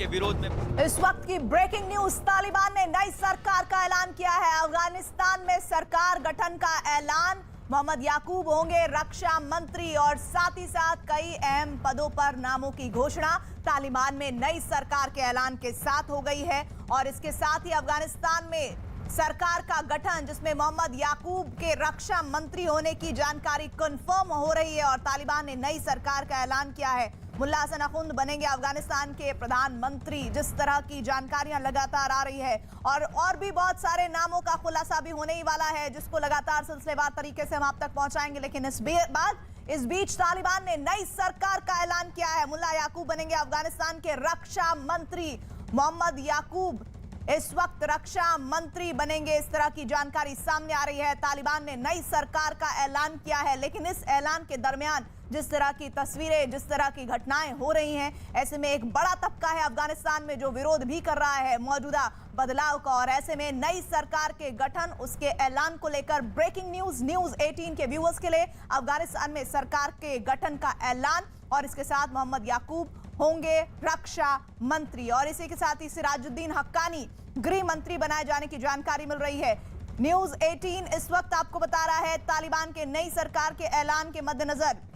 विरोध में। इस वक्त की ब्रेकिंग न्यूज, तालिबान ने नई सरकार का ऐलान किया है। अफगानिस्तान में सरकार गठन का ऐलान। मोहम्मद याकूब होंगे रक्षा मंत्री और साथ ही साथ कई अहम पदों पर नामों की घोषणा तालिबान में नई सरकार के ऐलान के साथ हो गई है। और इसके साथ ही अफगानिस्तान में सरकार का गठन, जिसमें मोहम्मद याकूब के रक्षा मंत्री होने की जानकारी कंफर्म हो रही है और तालिबान ने नई सरकार का ऐलान किया है। मुल्ला हसन अखुंद बनेंगे अफगानिस्तान के प्रधानमंत्री, जिस तरह की जानकारियां लगातार आ रही है। और भी बहुत सारे नामों का खुलासा भी होने ही वाला है, जिसको लगातार सिलसिलेवार तरीके से हम आप तक पहुंचाएंगे। लेकिन इस बीच तालिबान ने नई सरकार का ऐलान किया है। मुल्ला याकूब बनेंगे अफगानिस्तान के रक्षा मंत्री। मोहम्मद याकूब इस वक्त रक्षा मंत्री बनेंगे, इस तरह की जानकारी सामने आ रही है। तालिबान ने नई सरकार का ऐलान किया है, लेकिन इस ऐलान के दरमियान जिस तरह की तस्वीरें, जिस तरह की घटनाएं हो रही हैं, ऐसे में एक बड़ा तबका है अफगानिस्तान में जो विरोध भी कर रहा है मौजूदा बदलाव का। और ऐसे में नई सरकार के गठन, उसके ऐलान को लेकर ब्रेकिंग न्यूज 18 के व्यूअर्स के लिए अफगानिस्तान में सरकार के गठन का ऐलान और इसके साथ मोहम्मद याकूब होंगे रक्षा मंत्री। और इसी के साथ ही सिराजुद्दीन हक्कानी गृह मंत्री बनाए जाने की जानकारी मिल रही है। न्यूज 18 इस वक्त आपको बता रहा है तालिबान के नई सरकार के ऐलान के मद्देनजर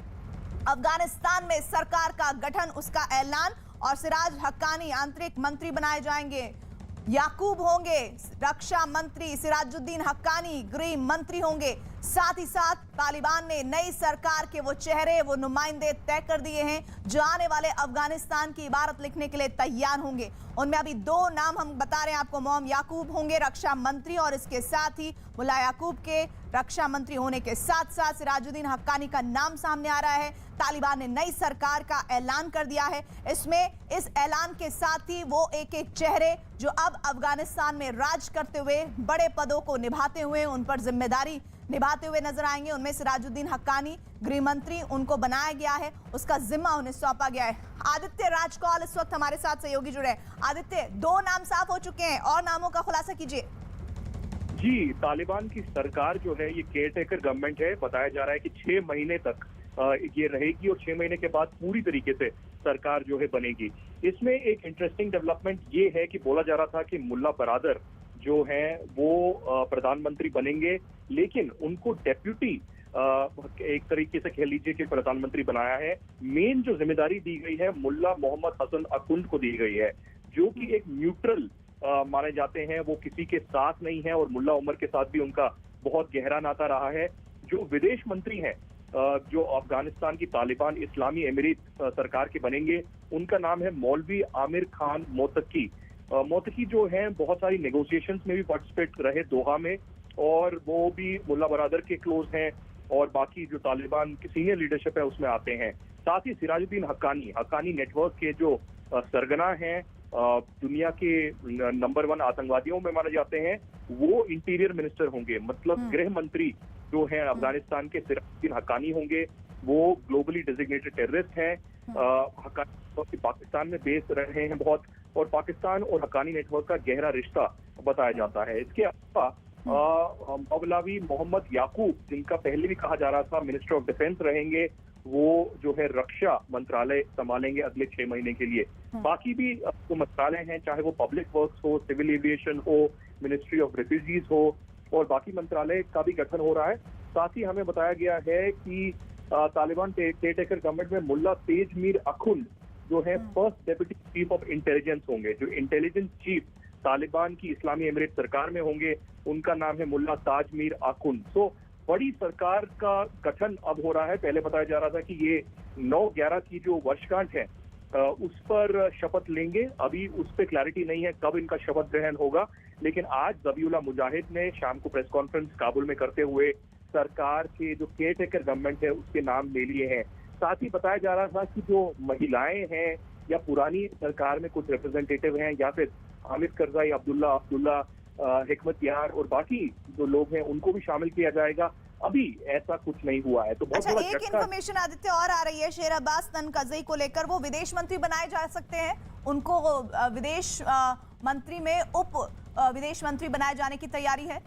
अफगानिस्तान में सरकार का गठन, उसका ऐलान और सिराज हक्कानी आंतरिक मंत्री बनाए जाएंगे। याकूब होंगे रक्षा मंत्री, सिराजुद्दीन हक्कानी गृह मंत्री होंगे। साथ ही साथ तालिबान ने नई सरकार के वो चेहरे, वो नुमाइंदे तय कर दिए हैं जो आने वाले अफगानिस्तान की इबारत लिखने के लिए तैयार होंगे। उनमें अभी दो नाम हम बता रहे हैं आपको। मोहम्मद याकूब होंगे रक्षा मंत्री और इसके साथ ही मुल्ला याकूब के रक्षा मंत्री होने के साथ साथ सिराजुद्दीन हक्कानी का नाम सामने आ रहा है। तालिबान ने नई सरकार का ऐलान कर दिया है। इस ऐलान के साथ ही वो एक एक चेहरे जो अब अफगानिस्तान में राज करते हुए बड़े पदों को निभाते हुए, उन पर जिम्मेदारी निभाते हुए नजर आएंगे। उनमें सिराजुद्दीन हक्कानी गृह मंत्री, उनको बनाया गया है, उसका जिम्मा उन्हें सौंपा गया है। आदित्य राजकौल इस वक्त हमारे साथ सहयोगी जुड़े हैं। आदित्य, दो नाम साफ हो चुके हैं और नामों का खुलासा कीजिए। जी, तालिबान की सरकार जो है ये केयरटेकर गवर्नमेंट है। बताया जा रहा है कि 6 महीने तक ये रहेगी और 6 महीने के बाद पूरी तरीके से सरकार जो है बनेगी। इसमें एक इंटरेस्टिंग डेवलपमेंट ये है कि बोला जा रहा था कि मुल्ला बरादर जो हैं वो प्रधानमंत्री बनेंगे, लेकिन उनको डेप्यूटी एक तरीके से कह लीजिए कि प्रधानमंत्री बनाया है। मेन जो जिम्मेदारी दी गई है मुल्ला मोहम्मद हसन अकुंद को दी गई है, जो कि एक न्यूट्रल माने जाते हैं। वो किसी के साथ नहीं है और मुल्ला उमर के साथ भी उनका बहुत गहरा नाता रहा है। जो विदेश मंत्री हैं जो अफगानिस्तान की तालिबान इस्लामी एमिरेट सरकार के बनेंगे, उनका नाम है मौलवी आमिर खान मोतकी। मोतकी जो हैं बहुत सारी नेगोशिएशंस में भी पार्टिसिपेट रहे दोहा में, और वो भी मुल्ला बरादर के क्लोज हैं और बाकी जो तालिबान की सीनियर लीडरशिप है उसमें आते हैं। साथ ही सिराजुद्दीन हक्कानी नेटवर्क के जो सरगना हैं, दुनिया के नंबर 1 आतंकवादियों में माने जाते हैं, वो इंटीरियर मिनिस्टर होंगे। मतलब गृह मंत्री जो हैं अफगानिस्तान के सिराजुद्दीन हक्कानी होंगे। वो ग्लोबली डेजिग्नेटेड टेररिस्ट हैं। हक्कानी पाकिस्तान में बेस रहे हैं बहुत, और पाकिस्तान और हक्कानी नेटवर्क का गहरा रिश्ता बताया जाता है। इसके अलावा मौलवी मोहम्मद याकूब, जिनका पहले भी कहा जा रहा था मिनिस्टर ऑफ डिफेंस रहेंगे, वो जो है रक्षा मंत्रालय संभालेंगे अगले 6 महीने के लिए। बाकी भी जो मंत्रालय हैं, चाहे वो पब्लिक वर्क्स हो, सिविल एविएशन हो, मिनिस्ट्री ऑफ रिफ्यूजीज हो, और बाकी मंत्रालय का भी गठन हो रहा है। साथ ही हमें बताया गया है कि तालिबान केयरटेकर गवर्नमेंट में मुल्ला तेज मीर अखुंद जो है first deputy chief of intelligence होंगे। जो इंटेलिजेंस चीफ तालिबान की इस्लामी एमिरेट सरकार में होंगे, उनका नाम है मुल्ला ताज मीर अखुंद। तो बड़ी सरकार का गठन अब हो रहा है। पहले बताया जा रहा था कि ये 9/11 की जो वर्षगांठ है उस पर शपथ लेंगे। अभी उस पर क्लैरिटी नहीं है कब इनका शपथ ग्रहण होगा, लेकिन आज ज़बीउल्लाह मुजाहिद ने शाम को प्रेस कॉन्फ्रेंस काबुल में करते हुए सरकार के जो केयरटेकर गवर्नमेंट है उसके नाम ले लिए हैं। साथ ही बताया जा रहा था कि जो महिलाएं हैं या पुरानी सरकार में कुछ रिप्रेजेंटेटिव हैं या फिर हामिद करजाई, अब्दुल्ला हिकमत यार और बाकी जो लोग हैं उनको भी शामिल किया जाएगा। अभी ऐसा कुछ नहीं हुआ है। तो बहुत अच्छा, एक इन्फॉर्मेशन आदित्य और आ रही है शेर अब्बास तनकज़ई को लेकर। वो विदेश मंत्री बनाए जा सकते हैं, उनको विदेश मंत्री में उप विदेश मंत्री बनाए जाने की तैयारी है।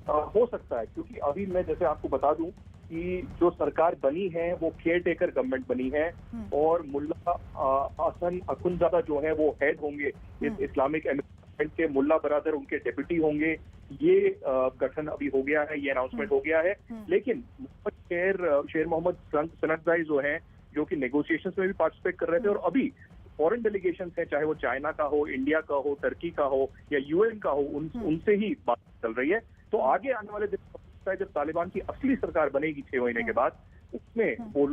हो सकता है, क्योंकि अभी मैं जैसे आपको बता दूं कि जो सरकार बनी है वो केयर टेकर गवर्नमेंट बनी है और मुल्ला हसन अखुंदजादा जो है वो हेड होंगे इस इस्लामिक एमिरेट के, मुल्ला बरादर उनके डेप्यूटी होंगे। ये गठन अभी हो गया है, ये अनाउंसमेंट हो गया है। लेकिन शेर मोहम्मद सनतजाई जो है, जो कि नेगोशिएशंस में भी पार्टिसिपेट कर रहे थे, और अभी फॉरेन डेलीगेशन है, चाहे वो चाइना का हो, इंडिया का हो, टर्की का हो या यूएन का हो, उनसे ही बात चल रही है। तो आगे आने वाले दिन जब तालिबान की असली सरकार बनेगी 6 महीने के बाद, उसमें वो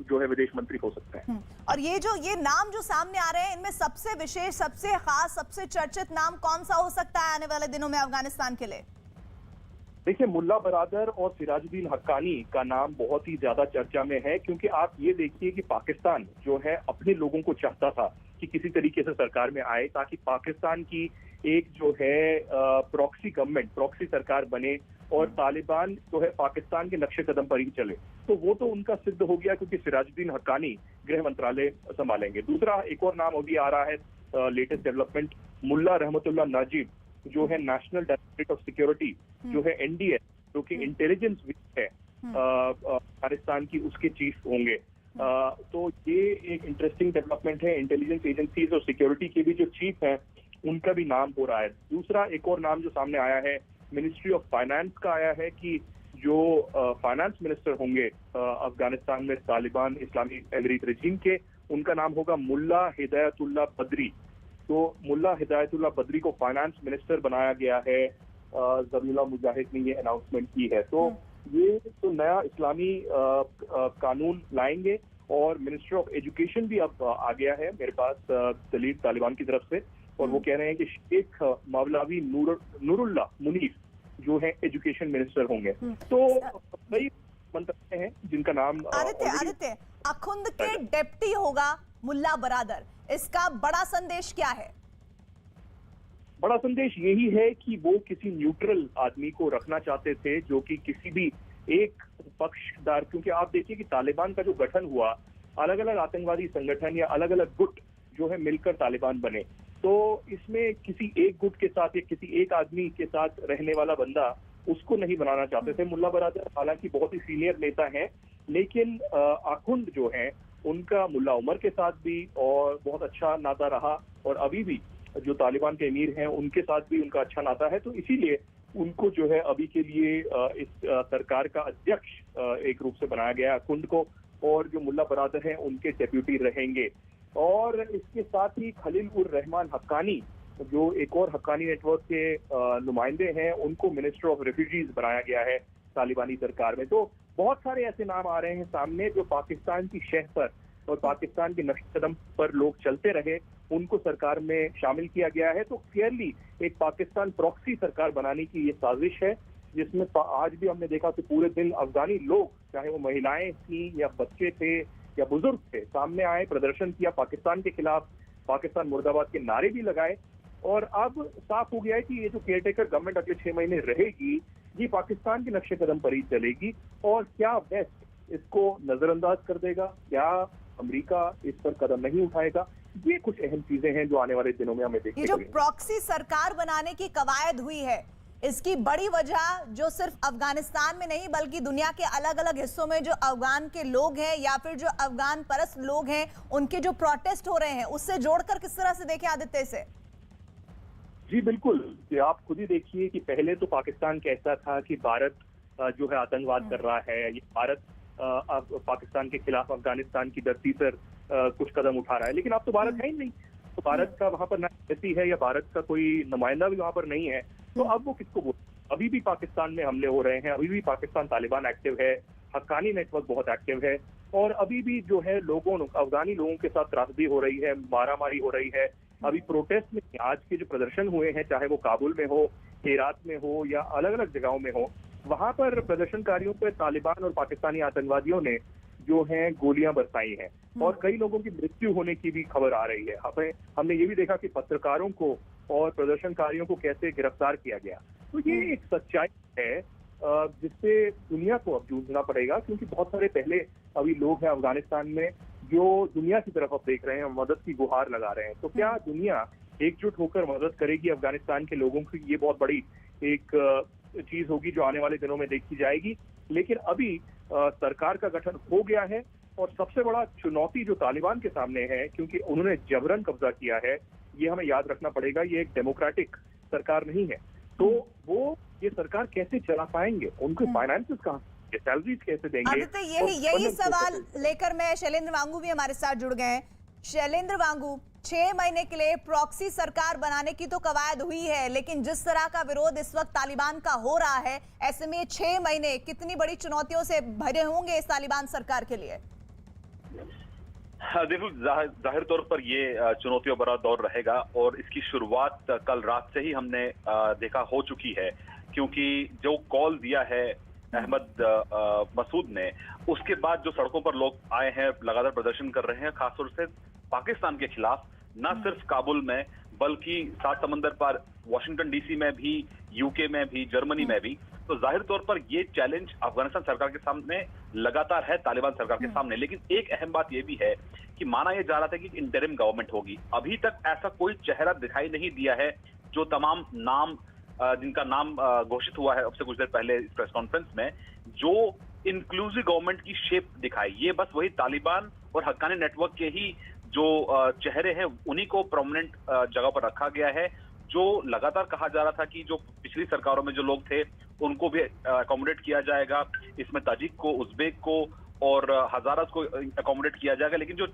जो है विदेश मंत्री हो सकता है। और ये नाम जो सामने आ रहे हैं, इनमें सबसे विशेष, सबसे खास, सबसे चर्चित नाम कौन सा हो सकता है आने वाले दिनों में अफगानिस्तान के लिए? देखिए, मुल्ला बरादर और सिराजुद्दीन हक्कानी का नाम बहुत ही ज्यादा चर्चा में है, क्योंकि आप ये देखिए कि पाकिस्तान जो है अपने लोगों को चाहता था कि किसी तरीके से सरकार में आए, ताकि पाकिस्तान की एक जो है प्रॉक्सी गवर्नमेंट, प्रॉक्सी सरकार बने और तालिबान जो है पाकिस्तान के नक्शे कदम पर ही चले। तो वो तो उनका सिद्ध हो गया, क्योंकि सिराजुद्दीन हक्कानी गृह मंत्रालय संभालेंगे। दूसरा एक और नाम अभी आ रहा है, लेटेस्ट डेवलपमेंट, मुल्ला रहमतुल्लाह नाजिब जो है नेशनल डायरेक्टरेट ऑफ सिक्योरिटी, जो है एनडीए, जो कि इंटेलिजेंस विंग है अफगानिस्तान की, उसके चीफ होंगे। तो ये एक इंटरेस्टिंग डेवलपमेंट है। इंटेलिजेंस एजेंसीज और सिक्योरिटी के भी जो चीफ हैं, उनका भी नाम हो रहा है। दूसरा एक और नाम जो सामने आया है, मिनिस्ट्री ऑफ फाइनेंस का आया है कि जो फाइनेंस मिनिस्टर होंगे अफगानिस्तान में तालिबान इस्लामी एमिरेट रेजिम के, उनका नाम होगा मुल्ला हिदायतुल्लाह बद्री। तो मुल्ला हिदायतुल्लाह बद्री को फाइनेंस मिनिस्टर बनाया गया है। ज़बीहुल्लाह मुजाहिद ने ये अनाउंसमेंट की है। तो ये तो नया इस्लामी कानून लाएंगे। और मिनिस्टर ऑफ एजुकेशन भी अब आ गया है मेरे पास दलील तालिबान की तरफ से, और वो कह रहे हैं कि शेख मौलवी नूरुल्लाह मुनीर जो है एजुकेशन मिनिस्टर होंगे। तो कई मंत्री हैं जिनका नाम आदित्य अखुंद के डेप्टी होगा मुल्ला बरादर, इसका बड़ा संदेश क्या है? बड़ा संदेश यही है कि वो किसी न्यूट्रल आदमी को रखना चाहते थे, जो कि किसी भी एक पक्षदार, क्योंकि आप देखिए कि तालिबान का जो गठन हुआ, अलग अलग आतंकवादी संगठन या अलग अलग गुट जो है मिलकर तालिबान बने। तो इसमें किसी एक गुट के साथ या किसी एक आदमी के साथ रहने वाला बंदा, उसको नहीं बनाना चाहते थे। मुल्ला बरादर हालांकि बहुत ही सीनियर नेता हैं, लेकिन आखुंद जो है उनका मुल्ला उमर के साथ भी और बहुत अच्छा नाता रहा, और अभी भी जो तालिबान के अमीर हैं उनके साथ भी उनका अच्छा नाता है। तो इसीलिए उनको जो है अभी के लिए इस सरकार का अध्यक्ष एक रूप से बनाया गया है आखुंद को, और जो मुल्ला बरादर हैं उनके डेप्यूटी रहेंगे। और इसके साथ ही खलील उर रहमान हक्कानी, जो एक और हक्कानी नेटवर्क के नुमाइंदे हैं, उनको मिनिस्टर ऑफ रेफ्यूजीज बनाया गया है तालिबानी सरकार में। तो बहुत सारे ऐसे नाम आ रहे हैं सामने, जो पाकिस्तान की शह पर और पाकिस्तान के नक्शे कदम पर लोग चलते रहे, उनको सरकार में शामिल किया गया है। तो क्लियरली एक पाकिस्तान प्रॉक्सी सरकार बनाने की ये साजिश है, जिसमें आज भी हमने देखा कि पूरे दिन अफगानी लोग, चाहे वो महिलाएं थी या बच्चे थे या बुजुर्ग थे, सामने आए, प्रदर्शन किया पाकिस्तान के खिलाफ, पाकिस्तान मुर्दाबाद के नारे भी लगाए। और अब साफ हो गया है कि ये जो केयरटेकर गवर्नमेंट अगले 6 महीने रहेगी, ये पाकिस्तान के नक्शे कदम पर ही चलेगी। और क्या वेस्ट इसको नजरअंदाज कर देगा, क्या अमेरिका इस पर कदम नहीं उठाएगा, ये कुछ अहम चीजें हैं जो आने वाले दिनों में हमें देखने को मिलेंगी। ये जो प्रॉक्सी सरकार बनाने की कवायद हुई है, इसकी बड़ी वजह जो सिर्फ अफगानिस्तान में नहीं बल्कि दुनिया के अलग अलग हिस्सों में जो अफगान के लोग हैं या फिर जो अफगान परस्त लोग हैं, उनके जो प्रोटेस्ट हो रहे हैं, उससे जोड़कर किस तरह से देखें आदित्य से? जी बिल्कुल, आप खुद ही देखिए कि पहले तो पाकिस्तान कहता था कि भारत जो है आतंकवाद कर रहा है, ये भारत पाकिस्तान के खिलाफ अफगानिस्तान की धरती पर कुछ कदम उठा रहा है, लेकिन अब तो भारत है ही नहीं। तो भारत का वहां पर ना एम्बेसी है या भारत का कोई नुमाइंदा भी वहां पर नहीं है, तो अब वो किसको बोले? अभी भी पाकिस्तान में हमले हो रहे हैं, अभी भी पाकिस्तान तालिबान एक्टिव है, हक्कानी नेटवर्क बहुत एक्टिव है, और अभी भी जो है अफगानी लोगों के साथ त्रासदी हो रही है, मारामारी हो रही है। अभी प्रोटेस्ट में आज के जो प्रदर्शन हुए हैं, चाहे वो काबुल में हो, हेरात में हो या अलग अलग जगहों में हो, वहां पर प्रदर्शनकारियों पर तालिबान और पाकिस्तानी आतंकवादियों ने जो है गोलियां बरसाई हैं, और कई लोगों की मृत्यु होने की भी खबर आ रही है। हमने ये भी देखा कि पत्रकारों को और प्रदर्शनकारियों को कैसे गिरफ्तार किया गया। तो ये एक सच्चाई है जिससे दुनिया को अब जूझना पड़ेगा, क्योंकि बहुत सारे पहले अभी लोग हैं अफगानिस्तान में जो दुनिया की तरफ अब देख रहे हैं, मदद की गुहार लगा रहे हैं। तो क्या दुनिया एकजुट होकर मदद करेगी अफगानिस्तान के लोगों की? ये बहुत बड़ी एक चीज होगी जो आने वाले दिनों में देखी जाएगी। लेकिन अभी सरकार का गठन हो गया है और सबसे बड़ा चुनौती जो तालिबान के सामने है, क्योंकि उन्होंने जबरन कब्जा किया है, ये हमें याद रखना पड़ेगा, ये एक डेमोक्रेटिक सरकार नहीं है, तो वो ये सरकार कैसे चला पाएंगे, उनके फाइनेंसेस कहाँ, सैलरीज कैसे देंगे? आदित्य, यही सवाल लेकर मैं शैलेंद्र वांगू भी हमारे साथ जुड़ गए हैं। शैलेंद्र वांगू, 6 महीने के लिए प्रॉक्सी सरकार बनाने की तो कवायद हुई है, लेकिन जिस तरह का विरोध इस वक्त तालिबान का हो रहा है, ऐसे में 6 महीने कितनी बड़ी चुनौतियों से भरे होंगे इस तालिबान सरकार के लिए? देखो, जाहिर तौर पर ये चुनौतियों भरा दौर रहेगा और इसकी शुरुआत कल रात से ही हमने देखा हो चुकी है, क्योंकि जो कॉल दिया है अहमद मसूद ने, उसके बाद जो सड़कों पर लोग आए हैं, लगातार प्रदर्शन कर रहे हैं, खासतौर से पाकिस्तान के खिलाफ, न सिर्फ काबुल में बल्कि सात समंदर पार वॉशिंगटन डीसी में भी, यूके में भी, जर्मनी में भी। तो जाहिर तौर पर ये चैलेंज अफगानिस्तान सरकार के सामने लगातार है, तालिबान सरकार के सामने। लेकिन एक अहम बात ये भी है कि माना यह जा रहा था कि इंटरिम गवर्नमेंट होगी, अभी तक ऐसा कोई चेहरा दिखाई नहीं दिया है जो तमाम नाम जिनका नाम घोषित हुआ है अब से कुछ देर पहले इस प्रेस कॉन्फ्रेंस में, जो इंक्लूसिव गवर्नमेंट की शेप दिखाई। ये बस वही तालिबान और हक्कानी नेटवर्क के ही जो चेहरे हैं उन्हीं को प्रोमिनेंट जगह पर रखा गया है। जो लगातार कहा जा रहा था कि जो पिछली सरकारों में जो लोग थे उनको भी अकोमोडेट किया जाएगा, इसमें ताजिक को, उज्बेक को और हजारस को अकोमोडेट किया जाएगा, लेकिन जो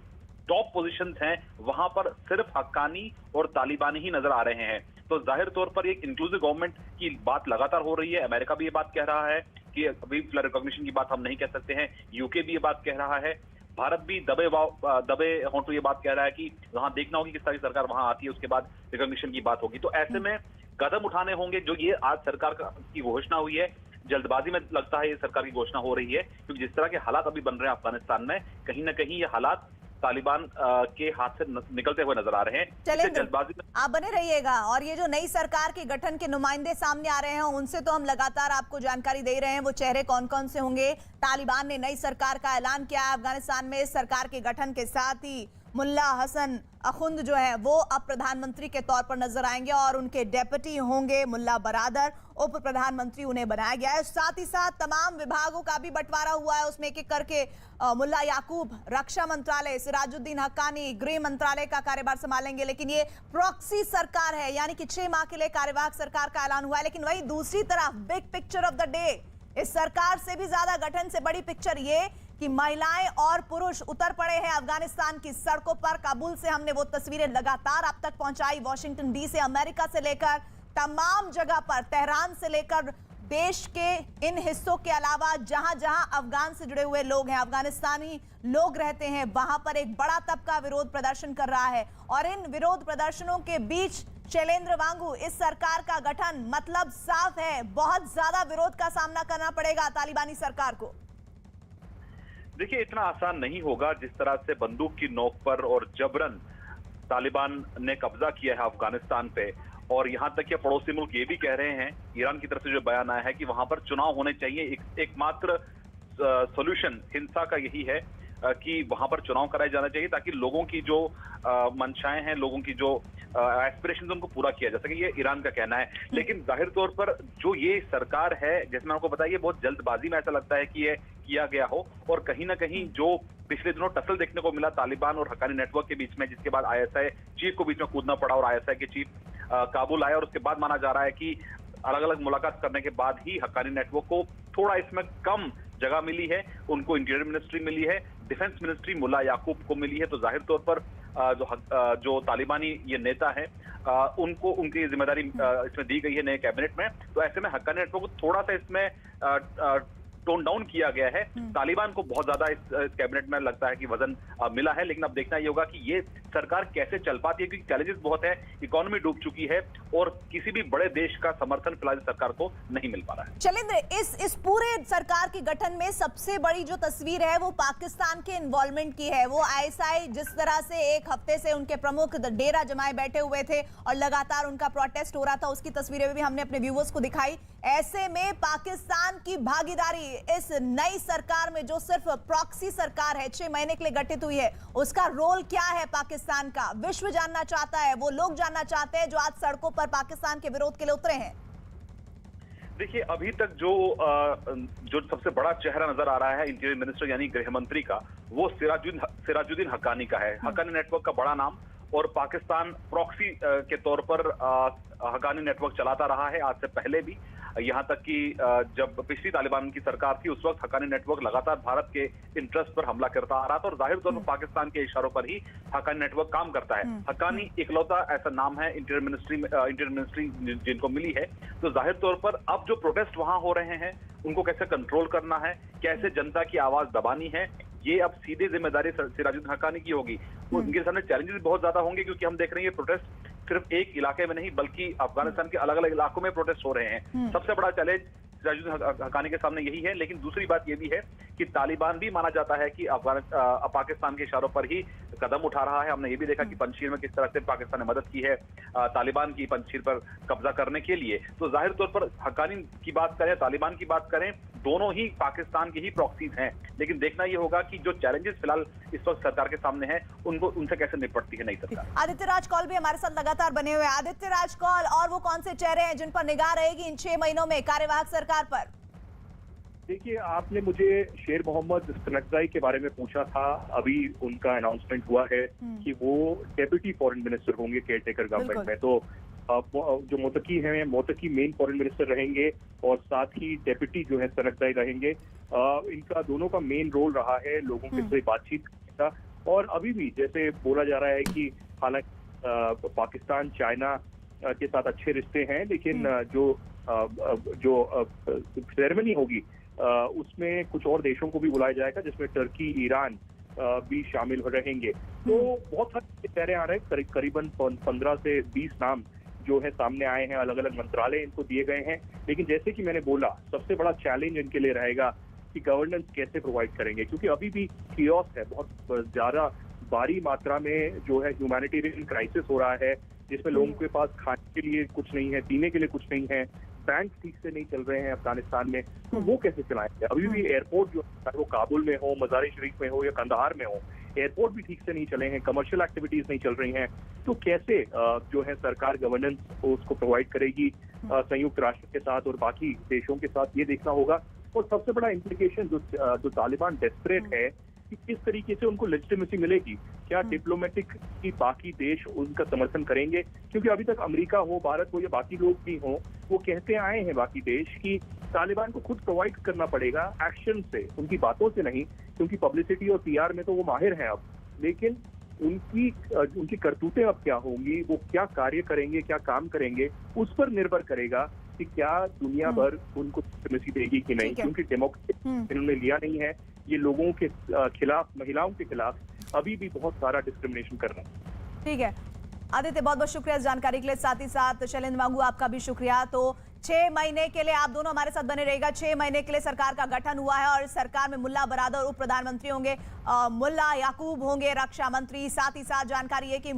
टॉप पोजीशंस हैं वहां पर सिर्फ हक्कानी और तालिबानी ही नजर आ रहे हैं। तो जाहिर तौर पर एक इंक्लूसिव गवर्नमेंट की बात लगातार हो रही है। अमेरिका भी ये बात कह रहा है कि अभी फिलहाल रिकॉग्निशन की बात हम नहीं कह सकते हैं, यूके भी ये बात कह रहा है, भारत भी दबे होंठों ये बात कह रहा है कि वहां देखना होगी किस तरह की सरकार वहां आती है, उसके बाद रिकॉग्निशन की बात होगी। तो ऐसे में कदम उठाने होंगे। जो ये आज सरकार की घोषणा हुई है, जल्दबाजी में लगता है ये सरकार की घोषणा हो रही है, क्योंकि जिस तरह के हालात अभी बन रहे हैं अफगानिस्तान में, कहीं ना कहीं ये हालात तालिबान के हाथ से निकलते हुए नजर आ रहे हैं। जल्दबाजी में आप बने रहिएगा। और ये जो नई सरकार के गठन के नुमाइंदे सामने आ रहे हैं, उनसे तो हम लगातार आपको जानकारी दे रहे हैं, वो चेहरे कौन कौन से होंगे। तालिबान ने नई सरकार का ऐलान किया है अफगानिस्तान में। इस सरकार के गठन के साथ ही मुल्ला हसन अखुंद जो है वो अब प्रधानमंत्री के तौर पर नजर आएंगे और उनके डेप्यूटी होंगे मुल्ला बरादर, उप प्रधानमंत्री उन्हें बनाया गया है। साथ ही साथ तमाम विभागों का भी बंटवारा हुआ है, उसमें एक एक करके मुल्ला याकूब रक्षा मंत्रालय, सिराजुद्दीन हक्कानी गृह मंत्रालय का कार्यभार संभालेंगे। लेकिन ये प्रॉक्सी सरकार है, यानी कि 6 माह के लिए कार्यवाहक सरकार का ऐलान हुआ है। लेकिन वही दूसरी तरफ big picture of the day, इस सरकार से भी ज्यादा गठन से बड़ी पिक्चर ये कि महिलाएं और पुरुष उतर पड़े हैं अफगानिस्तान की सड़कों पर। काबुल से हमने वो तस्वीरें लगातार आप तक पहुंचाई, वॉशिंगटन डीसी, अमेरिका से लेकर तमाम जगह पर, तेहरान से लेकर देश के इन हिस्सों के अलावा जहां जहां अफगान से जुड़े हुए लोग हैं, अफगानिस्तानी लोग रहते हैं, वहां पर एक बड़ा तबका विरोध प्रदर्शन कर रहा है। और इन विरोध प्रदर्शनों के बीच शैलेंद्र वांगू, इस सरकार का गठन मतलब साफ है, बहुत ज्यादा विरोध का सामना करना पड़ेगा तालिबानी सरकार को। देखिए, इतना आसान नहीं होगा। जिस तरह से बंदूक की नोक पर और जबरन तालिबान ने कब्जा किया है अफगानिस्तान पे, और यहां तक कि पड़ोसी मुल्क ये भी कह रहे हैं, ईरान की तरफ से जो बयान आया है कि वहां पर चुनाव होने चाहिए, एकमात्र सॉल्यूशन हिंसा का यही है कि वहां पर चुनाव कराए जाना चाहिए, ताकि लोगों की जो मंशाएं हैं, लोगों की जो एस्पिरेशंस उनको पूरा किया जा सके। ये ईरान का कहना है। लेकिन जाहिर तौर पर जो ये सरकार है, जैसे मैं आपको बताया, ये बहुत जल्दबाजी में ऐसा लगता है कि ये किया गया हो, और कहीं ना कहीं जो पिछले दिनों टसल देखने को मिला तालिबान और हक्कानी नेटवर्क के बीच में, जिसके बाद आईएसआई चीफ को बीच में कूदना पड़ा और आईएसआई के चीफ काबुल आए, और उसके बाद माना जा रहा है कि अलग अलग मुलाकात करने के बाद ही हक्कानी नेटवर्क को थोड़ा इसमें कम जगह मिली है, उनको इंटीरियर मिनिस्ट्री मिली है, डिफेंस मिनिस्ट्री मुल्ला याकूब को मिली है। तो जाहिर तौर पर जो तालिबानी ये नेता है, उनको उनकी जिम्मेदारी इसमें दी गई है नए कैबिनेट में। तो ऐसे में हक्कानी नेटवर्क को थोड़ा सा इसमें टोन डाउन किया गया है। तालिबान को बहुत ज्यादा इस कैबिनेट में लगता है कि वजन मिला है। लेकिन अब देखना ये होगा कि ये सरकार कैसे चल पाती है, क्योंकि चैलेंजेस बहुत है, इकोनॉमी डूब चुकी है और किसी भी बड़े देश का समर्थन फिलहाल सरकार को नहीं मिल पा रहा है। शैलेंद्र, इस पूरे सरकार के गठन में सबसे बड़ी जो तस्वीर है वो पाकिस्तान के इन्वॉल्वमेंट की है। वो आईएसआई जिस तरह से एक हफ्ते से उनके प्रमुख डेरा जमाए बैठे हुए थे और लगातार उनका प्रोटेस्ट हो रहा था, उसकी तस्वीरें भी हमने अपने व्यूअर्स को दिखाई। ऐसे में पाकिस्तान की भागीदारी इस नई सरकार में, जो सिर्फ प्रॉक्सी सरकार है, 6 महीने के लिए गठित हुई है, उसका रोल क्या है पाकिस्तान का? विश्व जानना चाहता है, वो लोग जानना चाहते हैं जो आज सड़कों पर पाकिस्तान के विरोध के लिए उतरे हैं। देखिए, अभी तक जो सबसे बड़ा चेहरा नजर आ रहा है इंटीरियर मिनिस्टर यानी गृह मंत्री का, वो सिराजुद्दीन हक्कानी का है। हक्कानी नेटवर्क का बड़ा नाम, और पाकिस्तान प्रॉक्सी के तौर पर हक्कानी नेटवर्क चलाता रहा है आज से पहले भी। यहाँ तक कि जब पिछली तालिबान की सरकार थी उस वक्त हक्कानी नेटवर्क लगातार भारत के इंटरेस्ट पर हमला करता आ रहा था, और जाहिर तौर पर पाकिस्तान के इशारों पर ही हक्कानी नेटवर्क काम करता है। हक्कानी इकलौता ऐसा नाम है इंटीरियर मिनिस्ट्री जिनको मिली है। तो जाहिर तौर पर अब जो प्रोटेस्ट वहां हो रहे हैं उनको कैसे कंट्रोल करना है, कैसे जनता की आवाज दबानी है, ये अब सीधे जिम्मेदारी सिराजुद्दीन हक्कानी की होगी। उनके सामने चैलेंजेस बहुत ज्यादा होंगे, क्योंकि हम देख रहे हैं ये प्रोटेस्ट सिर्फ एक इलाके में नहीं बल्कि अफगानिस्तान के अलग अलग इलाकों में प्रोटेस्ट हो रहे हैं। सबसे बड़ा चैलेंज सिराजुद्दीन हक्कानी के सामने यही है। लेकिन दूसरी बात यह भी है कि तालिबान भी माना जाता है कि पाकिस्तान के इशारों पर ही कदम उठा रहा है। हमने ये भी देखा कि पंजशीर में किस तरह से पाकिस्तान ने मदद की है तालिबान की पंजशीर पर कब्जा करने के लिए। तो जाहिर तौर पर हक्कानी की बात करें, तालिबान की बात करें, दोनों ही पाकिस्तान की ही प्रॉक्सीज हैं। लेकिन देखना ये होगा कि जो चैलेंजेस फिलहाल इस वक्त सरकार के सामने हैं उनसे कैसे निपटती है नई सरकार। आदित्य राज कौल भी हमारे साथ लगातार बने हुए हैं। आदित्य राज कौल, और वो कौन से चेहरे हैं जिन पर निगाह रहेगी इन 6 महीनों में कार्यवाहक सरकार पर? देखिए, आपने मुझे शेर मोहम्मद सनकजाई के बारे में पूछा था। अभी उनका अनाउंसमेंट हुआ है कि वो डेप्यूटी फॉरेन मिनिस्टर होंगे केयरटेकर गवर्नमेंट में। तो जो मोतकी हैं, मोतकी मेन फॉरेन मिनिस्टर रहेंगे, और साथ ही डेप्यूटी जो है सनकजाई रहेंगे। इनका दोनों का मेन रोल रहा है लोगों के साथ बातचीत का। और अभी भी जैसे बोला जा रहा है कि हालांकि पाकिस्तान चाइना के साथ अच्छे रिश्ते हैं, लेकिन जो सेरेमनी होगी उसमें कुछ और देशों को भी बुलाया जाएगा, जिसमें टर्की, ईरान भी शामिल रहेंगे। तो बहुत सारे चेहरे आ रहे हैं, करीबन 15 से 20 नाम जो है सामने आए हैं, अलग अलग मंत्रालय इनको दिए गए हैं। लेकिन जैसे कि मैंने बोला, सबसे बड़ा चैलेंज इनके लिए रहेगा कि गवर्नेंस कैसे प्रोवाइड करेंगे, क्योंकि अभी भी कियोस है, बहुत ज्यादा भारी मात्रा में जो है ह्यूमैनिटेरियन क्राइसिस हो रहा है, जिसमें लोगों के पास खाने के लिए कुछ नहीं है, पीने के लिए कुछ नहीं है, बैंक ठीक से नहीं चल रहे हैं अफगानिस्तान में। तो वो कैसे चलाएंगे? अभी भी एयरपोर्ट जो है वो काबुल में हो, मज़ार शरीफ में हो या कंदाहार में हो, एयरपोर्ट भी ठीक से नहीं चले हैं, कमर्शियल एक्टिविटीज नहीं चल रही हैं। तो कैसे जो है सरकार गवर्नेंस उसको प्रोवाइड करेगी संयुक्त राष्ट्र के साथ और बाकी देशों के साथ, ये देखना होगा। और सबसे बड़ा इम्प्लीकेशन जो तालिबान डेस्परेट है कि किस तरीके से उनको लेजिटिमेसी मिलेगी, क्या डिप्लोमेटिक की बाकी देश उनका समर्थन करेंगे? क्योंकि अभी तक अमेरिका हो, भारत हो या बाकी लोग भी हों, वो कहते आए हैं बाकी देश कि तालिबान को खुद प्रोवाइड करना पड़ेगा एक्शन से, उनकी बातों से नहीं, क्योंकि पब्लिसिटी और पीआर में तो वो माहिर हैं अब। लेकिन उनकी करतूतें अब क्या होंगी, वो क्या कार्य करेंगे, क्या काम करेंगे, उस पर निर्भर करेगा कि क्या दुनिया भर उनको लेजिटिमेसी देगी कि नहीं। क्योंकि डेमोक्रेसी इन्होंने लिया नहीं है, ये लोगों के खिलाफ, महिलाओं के खिलाफ अभी भी बहुत सारा डिस्क्रिमिनेशन कर रहा है। ठीक है आदित्य, बहुत बहुत शुक्रिया इस जानकारी के लिए। साथ ही साथ शैलेंद्र वांगू, आपका भी शुक्रिया। तो 6 महीने के लिए आप दोनों हमारे साथ बने रहेगा। 6 महीने के लिए सरकार का गठन हुआ है, और इस सरकार में मुल्ला बरादर उप प्रधानमंत्री होंगे, मुल्ला याकूब होंगे रक्षा मंत्री। साथ ही साथ जानकारी है कि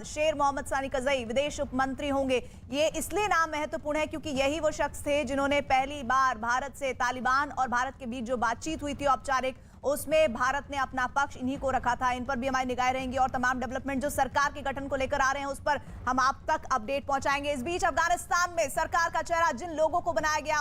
शेर मोहम्मद सनकजाई विदेश उप मंत्री होंगे। ये इसलिए नाम महत्वपूर्ण है क्योंकि यही वो शख्स थे जिन्होंने पहली बार भारत से तालिबान और भारत के बीच जो बातचीत हुई थी औपचारिक, उसमें भारत ने अपना पक्ष इन्हीं को रखा था। इन पर भी हमारी निगाहें रहेंगी, और तमाम डेवलपमेंट जो सरकार के गठन को लेकर आ रहे हैं उस पर हम आप तक अपडेट पहुंचाएंगे। इस बीच अफगानिस्तान में सरकार का चेहरा जिन लोगों को बनाया गया